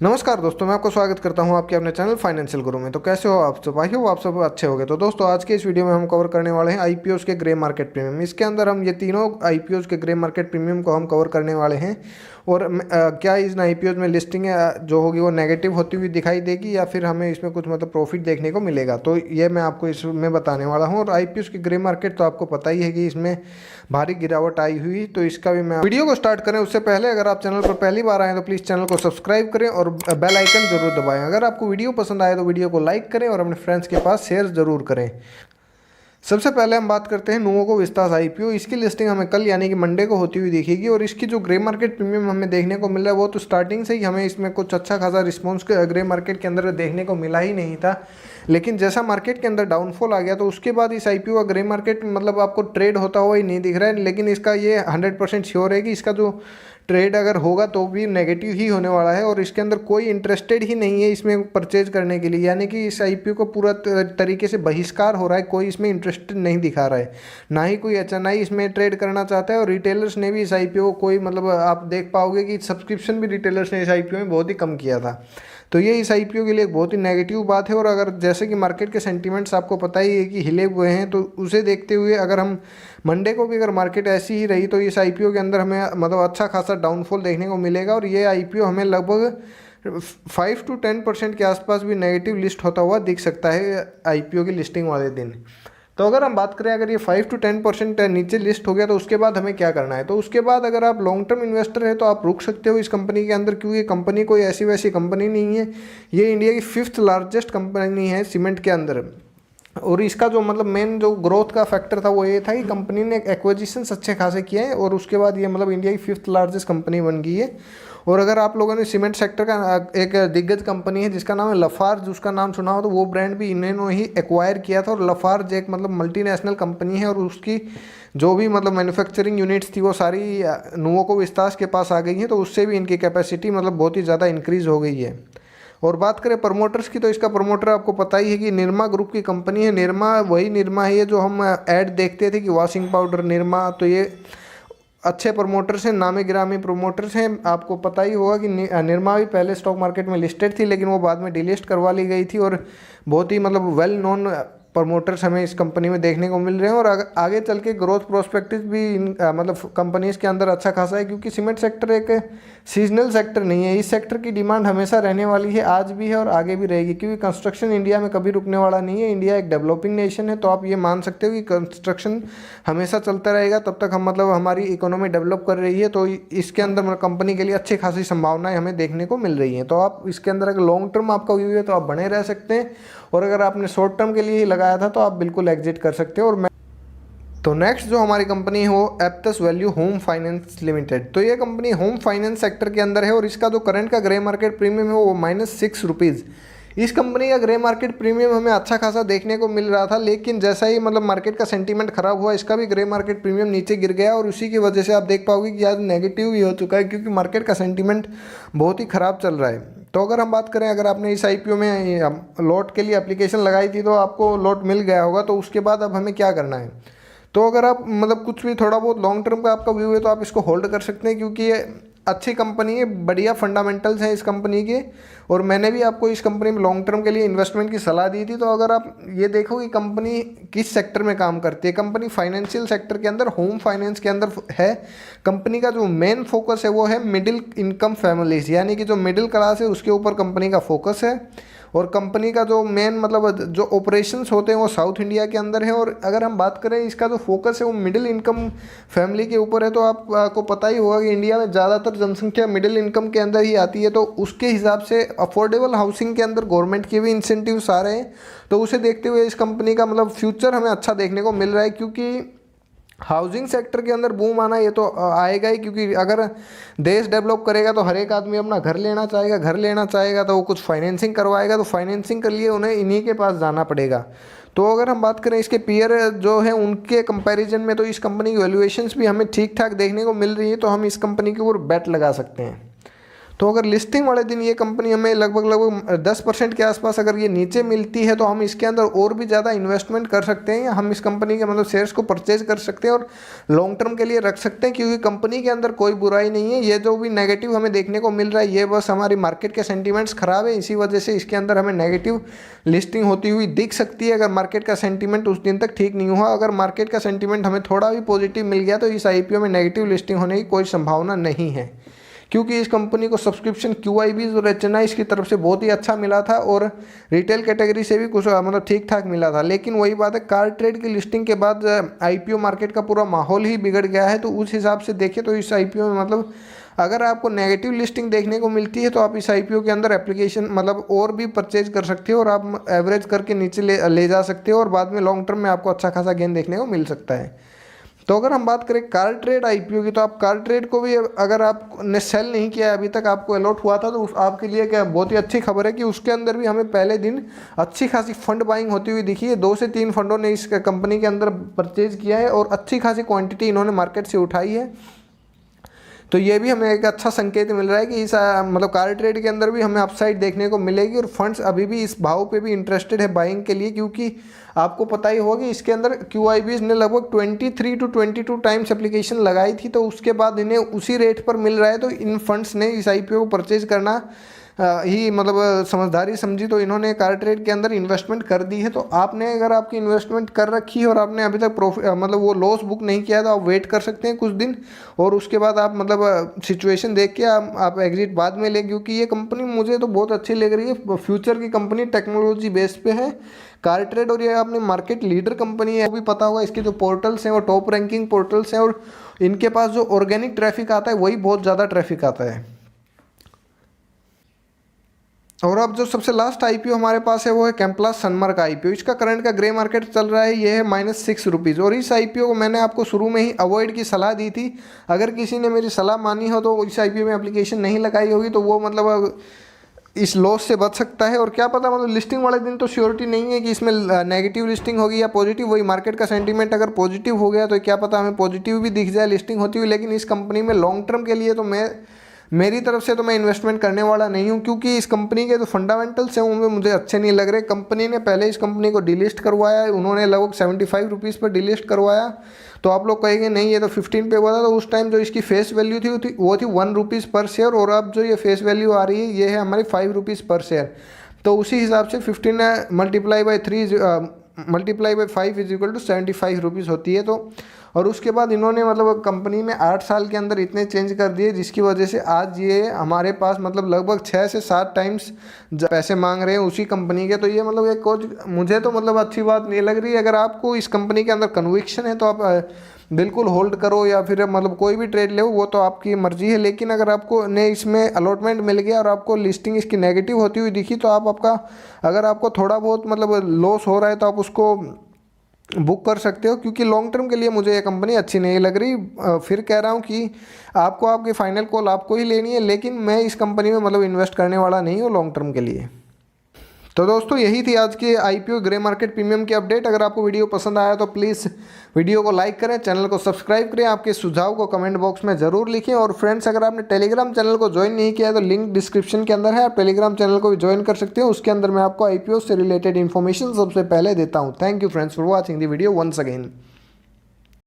नमस्कार दोस्तों, मैं आपको स्वागत करता हूं आपके अपने चैनल फाइनेंशियल गुरु में। तो कैसे हो आप सब? आई होप आप सब अच्छे होंगे। तो दोस्तों, आज के इस वीडियो में हम कवर करने वाले हैं आईपीओस के ग्रे मार्केट प्रीमियम। इसके अंदर हम ये तीनों आईपीओस के ग्रे मार्केट प्रीमियम को हम कवर करने वाले हैं। और क्या इन आईपीओस में लिस्टिंग जो होगी वो नेगेटिव होती हुई दिखाई देगी या फिर हमें इसमें कुछ मतलब प्रॉफिट देखने को मिलेगा, तो ये मैं आपको इसमें बताने वाला हूँ। और आईपीओस की ग्रे मार्केट तो आपको पता ही है कि इसमें भारी गिरावट आई हुई, तो इसका भी मैं वीडियो को स्टार्ट करें उससे पहले अगर आप चैनल पर पहली बार आए तो प्लीज़ चैनल को सब्सक्राइब करें और बेल आइकन जरूर दबाएं। अगर आपको वीडियो पसंद आए तो वीडियो को लाइक करें और अपने फ्रेंड्स के पास शेयर जरूर करें। सबसे पहले हम बात करते हैं नुवोको विस्तास आईपीओ। इसकी लिस्टिंग हमें कल यानी कि मंडे को होती हुई दिखेगी और इसकी जो ग्रे मार्केट प्रीमियम हमें देखने को मिल रहा है वो तो स्टार्टिंग से ही हमें इसमें कुछ अच्छा खासा रिस्पॉन्स ग्रे मार्केट के अंदर देखने को मिला ही नहीं था। लेकिन जैसा मार्केट के अंदर डाउनफॉल आ गया तो उसके बाद इस आईपीओ का ग्रे मार्केट मतलब आपको ट्रेड होता हुआ ही नहीं दिख रहा है। लेकिन इसका ये 100% श्योर है कि इसका जो ट्रेड अगर होगा तो भी नेगेटिव ही होने वाला है और इसके अंदर कोई इंटरेस्टेड ही नहीं है इसमें परचेज करने के लिए, यानी कि इस आईपीओ को पूरा तरीके से बहिष्कार हो रहा है। कोई इसमें इंटरेस्टेड नहीं दिखा रहा है, ना ही कोई एचएनआई इसमें ट्रेड करना चाहता है। और रिटेलर्स ने भी इस आईपीओ को कोई मतलब आप देख पाओगे कि सब्सक्रिप्शन भी रिटेलर्स ने इस आईपीओ में बहुत ही कम किया था। तो ये इस आईपीओ के लिए एक बहुत ही नेगेटिव बात है। और अगर जैसे कि मार्केट के सेंटीमेंट्स आपको पता ही है कि हिले हुए हैं, तो उसे देखते हुए अगर हम मंडे को भी अगर मार्केट ऐसी ही रही तो इस आईपीओ के अंदर हमें मतलब अच्छा खासा डाउनफॉल देखने को मिलेगा। और ये आईपीओ हमें लगभग 5 to 10% के आसपास भी नेगेटिव लिस्ट होता हुआ दिख सकता है आईपीओ की लिस्टिंग वाले दिन। तो अगर हम बात करें अगर ये 5 to 10% नीचे लिस्ट हो गया तो उसके बाद हमें क्या करना है, तो उसके बाद अगर आप लॉन्ग टर्म इन्वेस्टर है तो आप रुक सकते हो इस कंपनी के अंदर, क्योंकि कंपनी कोई ऐसी वैसी कंपनी नहीं है। ये इंडिया की 5th लार्जेस्ट कंपनी है सीमेंट के अंदर। और इसका जो मतलब मेन जो ग्रोथ का फैक्टर था वो ये था कि कंपनी ने एक्विजिशंस अच्छे खासे किए हैं और उसके बाद ये मतलब इंडिया की 5th लार्जेस्ट कंपनी बन गई है। और अगर आप लोगों ने सीमेंट सेक्टर का एक दिग्गज कंपनी है जिसका नाम है लफार्ज, उसका नाम सुना हो तो वो ब्रांड भी इन्होंने ही एक्वायर किया था। और लफार्ज एक मतलब मल्टीनेशनल कंपनी है और उसकी जो भी मतलब मैन्युफैक्चरिंग यूनिट्स थी वो सारी नुवोको विस्तास के पास आ गई हैं, तो उससे भी इनकी कैपेसिटी मतलब बहुत ही ज़्यादा इंक्रीज़ हो गई है। और बात करें प्रमोटर्स की तो इसका प्रमोटर आपको पता ही है कि निरमा ग्रुप की कंपनी है। निरमा वही निरमा है ये जो हम ऐड देखते थे कि वॉशिंग पाउडर निरमा, तो ये अच्छे प्रमोटर्स हैं, नामी गिरामी प्रमोटर्स हैं। आपको पता ही होगा कि निरमा भी पहले स्टॉक मार्केट में लिस्टेड थी लेकिन वो बाद में डिलिस्ट करवा ली गई थी। और बहुत ही मतलब वेल नोन प्रमोटर्स हमें इस कंपनी में देखने को मिल रहे हैं। और आगे चल के ग्रोथ प्रोस्पेक्टिव भी मतलब कंपनीज के अंदर अच्छा खासा है, क्योंकि सीमेंट सेक्टर एक सीजनल सेक्टर नहीं है। इस सेक्टर की डिमांड हमेशा रहने वाली है, आज भी है और आगे भी रहेगी, क्योंकि कंस्ट्रक्शन इंडिया में कभी रुकने वाला नहीं है। इंडिया एक डेवलपिंग नेशन है, तो आप ये मान सकते हो कि कंस्ट्रक्शन हमेशा चलता रहेगा तब तक हम मतलब हमारी इकोनॉमी डेवलप कर रही है। तो इसके अंदर मतलब कंपनी के लिए अच्छी खासी संभावनाएं हमें देखने को मिल रही हैं। तो आप इसके अंदर अगर लॉन्ग टर्म आपका व्यू है तो आप बने रह सकते हैं, और अगर आपने शॉर्ट टर्म के लिए ही लगाया था तो आप बिल्कुल एग्जिट कर सकते हो। और तो नेक्स्ट जो हमारी कंपनी है वो Aptus value home finance limited. तो ये कंपनी होम फाइनेंस सेक्टर के अंदर है और इसका जो करंट का ग्रे मार्केट प्रीमियम है वो -6 रुपीज़। इस कंपनी का ग्रे मार्केट प्रीमियम हमें अच्छा खासा देखने को मिल रहा था, लेकिन जैसा ही मतलब मार्केट का सेंटीमेंट खराब हुआ इसका भी ग्रे मार्केट प्रीमियम नीचे गिर गया। और उसी की वजह से आप देख पाओगे कि आज नेगेटिव भी हो चुका है, क्योंकि मार्केट का सेंटीमेंट बहुत ही ख़राब चल रहा है। तो अगर हम बात करें, अगर आपने इस आईपीओ में लॉट के लिए एप्लीकेशन लगाई थी तो आपको लॉट मिल गया होगा, तो उसके बाद अब हमें क्या करना है। तो अगर आप मतलब कुछ भी थोड़ा बहुत लॉन्ग टर्म का आपका व्यू है तो आप इसको होल्ड कर सकते हैं, क्योंकि ये अच्छी कंपनी है, बढ़िया फंडामेंटल्स हैं इस कंपनी के। और मैंने भी आपको इस कंपनी में लॉन्ग टर्म के लिए इन्वेस्टमेंट की सलाह दी थी। तो अगर आप ये देखो कि कंपनी किस सेक्टर में काम करती है, कंपनी फाइनेंशियल सेक्टर के अंदर होम फाइनेंस के अंदर है। कंपनी का जो मेन फोकस है वो है मिडिल इनकम फैमिलीज, यानी कि जो मिडिल क्लास है उसके ऊपर कंपनी का फोकस है। और कंपनी का जो मेन मतलब जो ऑपरेशंस होते हैं वो साउथ इंडिया के अंदर है। और अगर हम बात करें इसका जो फोकस है वो मिडिल इनकम फैमिली के ऊपर है। तो आपको पता ही होगा कि इंडिया में ज़्यादातर जनसंख्या मिडिल इनकम के अंदर ही आती है, तो उसके हिसाब से अफोर्डेबल हाउसिंग के अंदर गवर्नमेंट के भी इंसेंटिव्स आ रहे हैं। तो उसे देखते हुए इस कंपनी का मतलब फ्यूचर हमें अच्छा देखने को मिल रहा है, क्योंकि हाउसिंग सेक्टर के अंदर बूम आना ये तो आएगा ही, क्योंकि अगर देश डेवलप करेगा तो हर एक आदमी अपना घर लेना चाहेगा, घर लेना चाहेगा तो वो कुछ फाइनेंसिंग करवाएगा, तो फाइनेंसिंग के लिए उन्हें इन्हीं के पास जाना पड़ेगा। तो अगर हम बात करें इसके पीयर जो है उनके कंपैरिजन में, तो इस कंपनी की वैल्यूएशंस भी हमें ठीक ठाक देखने को मिल रही है, तो हम इस कंपनी के ऊपर बेट लगा सकते हैं। तो अगर लिस्टिंग वाले दिन ये कंपनी हमें लगभग 10% के आसपास अगर ये नीचे मिलती है तो हम इसके अंदर और भी ज़्यादा इन्वेस्टमेंट कर सकते हैं, या हम इस कंपनी के मतलब शेयर्स को परचेज कर सकते हैं और लॉन्ग टर्म के लिए रख सकते हैं, क्योंकि कंपनी के अंदर कोई बुराई नहीं है। ये जो भी नेगेटिव हमें देखने को मिल रहा है ये बस हमारी मार्केट के सेंटीमेंट्स खराब है, इसी वजह से इसके अंदर हमें नेगेटिव लिस्टिंग होती हुई दिख सकती है, अगर मार्केट का सेंटीमेंट उस दिन तक ठीक नहीं हुआ। अगर मार्केट का सेंटीमेंट हमें थोड़ा भी पॉजिटिव मिल गया तो इस आईपीओ में नेगेटिव लिस्टिंग होने की कोई संभावना नहीं है, क्योंकि इस कंपनी को सब्सक्रिप्शन QIBs और HNIs की तरफ से बहुत ही अच्छा मिला था और रिटेल कैटेगरी से भी कुछ मतलब ठीक ठाक मिला था। लेकिन वही बात है, कार ट्रेड की लिस्टिंग के बाद IPO मार्केट का पूरा माहौल ही बिगड़ गया है। तो उस हिसाब से देखें तो इस IPO में मतलब अगर आपको नेगेटिव लिस्टिंग देखने को मिलती है तो आप इस IPO के अंदर एप्लीकेशन मतलब और भी परचेज कर सकते हो और आप एवरेज करके नीचे ले जा सकते हो और बाद में लॉन्ग टर्म में आपको अच्छा खासा गेन देखने को मिल सकता है। तो अगर हम बात करें कार ट्रेड IPO की, तो आप कार ट्रेड को भी अगर आपने सेल नहीं किया अभी तक, आपको अलॉट हुआ था, तो आपके लिए क्या बहुत ही अच्छी खबर है कि उसके अंदर भी हमें पहले दिन अच्छी खासी फंड बाइंग होती हुई दिखी है। 2 से 3 फंडों ने इस कंपनी के अंदर परचेज किया है और अच्छी खासी क्वांटिटी इन्होंने मार्केट से उठाई है। तो ये भी हमें एक अच्छा संकेत मिल रहा है कि इस मतलब कार ट्रेड के अंदर भी हमें अपसाइड देखने को मिलेगी और फंड्स अभी भी इस भाव पे भी इंटरेस्टेड है बाइंग के लिए, क्योंकि आपको पता ही होगा कि इसके अंदर QIBs ने लगभग 23 to 22 टाइम्स एप्लीकेशन लगाई थी, तो उसके बाद इन्हें उसी रेट पर मिल रहा है। तो इन फंड्स ने इस IPO को परचेज करना ही मतलब समझदारी समझी, तो इन्होंने कार ट्रेड के अंदर इन्वेस्टमेंट कर दी है। तो आपने अगर आपकी इन्वेस्टमेंट कर रखी है और आपने अभी तक प्रॉफिट मतलब वो लॉस बुक नहीं किया है तो आप वेट कर सकते हैं कुछ दिन और उसके बाद आप मतलब सिचुएशन देख के आप एग्जिट बाद में लें, क्योंकि ये कंपनी मुझे तो बहुत अच्छी लग रही है। फ्यूचर की कंपनी टेक्नोलॉजी बेस पे है कार ट्रेड और ये अपनी मार्केट लीडर कंपनी है। वो भी पता होगा इसके जो पोर्टल्स हैं वो टॉप रैंकिंग पोर्टल्स हैं और इनके पास जो ऑर्गेनिक ट्रैफिक आता है वही बहुत ज़्यादा ट्रैफिक आता है। और अब जो सबसे लास्ट IPO हमारे पास है वो है कैम्प्लास सनमार्क IPO। इसका करंट का ग्रे मार्केट चल रहा है, ये है -6 रुपीज़। और इस IPO को मैंने आपको शुरू में ही अवॉइड की सलाह दी थी। अगर किसी ने मेरी सलाह मानी हो तो इस IPO में एप्लीकेशन नहीं लगाई होगी तो वो मतलब इस लॉस से बच सकता है। और क्या पता मतलब लिस्टिंग वाले दिन तो श्योरिटी नहीं है कि इसमें नेगेटिव लिस्टिंग होगी या पॉजिटिव। वही मार्केट का सेंटीमेंट अगर पॉजिटिव हो गया तो क्या पता हमें पॉजिटिव भी दिख जाए लिस्टिंग होती हुई। लेकिन इस कंपनी में लॉन्ग टर्म के लिए तो मेरी तरफ से तो मैं इन्वेस्टमेंट करने वाला नहीं हूं, क्योंकि इस कंपनी के जो फंडामेंटल्स हैं उनमें मुझे अच्छे नहीं लग रहे। कंपनी ने पहले इस कंपनी को डिलिस्ट करवाया, उन्होंने लगभग 75 रुपीज़ पर डिलिस्ट करवाया। तो आप लोग कहेंगे नहीं ये तो 15 पे हुआ था, तो उस टाइम जो इसकी फेस वैल्यू थी वो थी 1 रुपीज़ पर शेयर और अब जो ये फेस वैल्यू आ रही है ये है हमारी 5 रुपीज़ पर शेयर। तो उसी हिसाब से 15 multiply by 5 is equal to 75 rupees होती है। तो और उसके बाद इन्होंने मतलब कंपनी में 8 साल के अंदर इतने चेंज कर दिए जिसकी वजह से आज ये हमारे पास मतलब लगभग 6 से 7 टाइम्स पैसे मांग रहे हैं उसी कंपनी के। तो ये मतलब एक मुझे तो मतलब अच्छी बात नहीं लग रही। अगर आपको इस कंपनी के अंदर कन्विक्शन है तो आप बिल्कुल होल्ड करो या फिर मतलब कोई भी ट्रेड ले, वो तो आपकी मर्जी है। लेकिन अगर आपको ने इसमें अलॉटमेंट मिल गया और आपको लिस्टिंग इसकी नेगेटिव होती हुई दिखी तो आप अगर आपको थोड़ा बहुत मतलब लॉस हो रहा है तो आप उसको बुक कर सकते हो, क्योंकि लॉन्ग टर्म के लिए मुझे ये कंपनी अच्छी नहीं लग रही। फिर कह रहा हूँ कि आपकी फाइनल कॉल आपको ही लेनी है, लेकिन मैं इस कंपनी में मतलब इन्वेस्ट करने वाला नहीं हूँ लॉन्ग टर्म के लिए। तो दोस्तों यही थी आज की IPO ग्रे मार्केट प्रीमियम की अपडेट। अगर आपको वीडियो पसंद आया तो प्लीज़ वीडियो को लाइक करें, चैनल को सब्सक्राइब करें, आपके सुझाव को कमेंट बॉक्स में ज़रूर लिखें। और फ्रेंड्स अगर आपने टेलीग्राम चैनल को ज्वाइन नहीं किया है तो लिंक डिस्क्रिप्शन के अंदर है, आप टेलीग्राम चैनल को भी ज्वाइन कर सकते हो। उसके अंदर मैं आपको IPO से रिलेटेड इन्फॉर्मेशन सबसे पहले देता हूँ। Thank you friends for watching the video once again.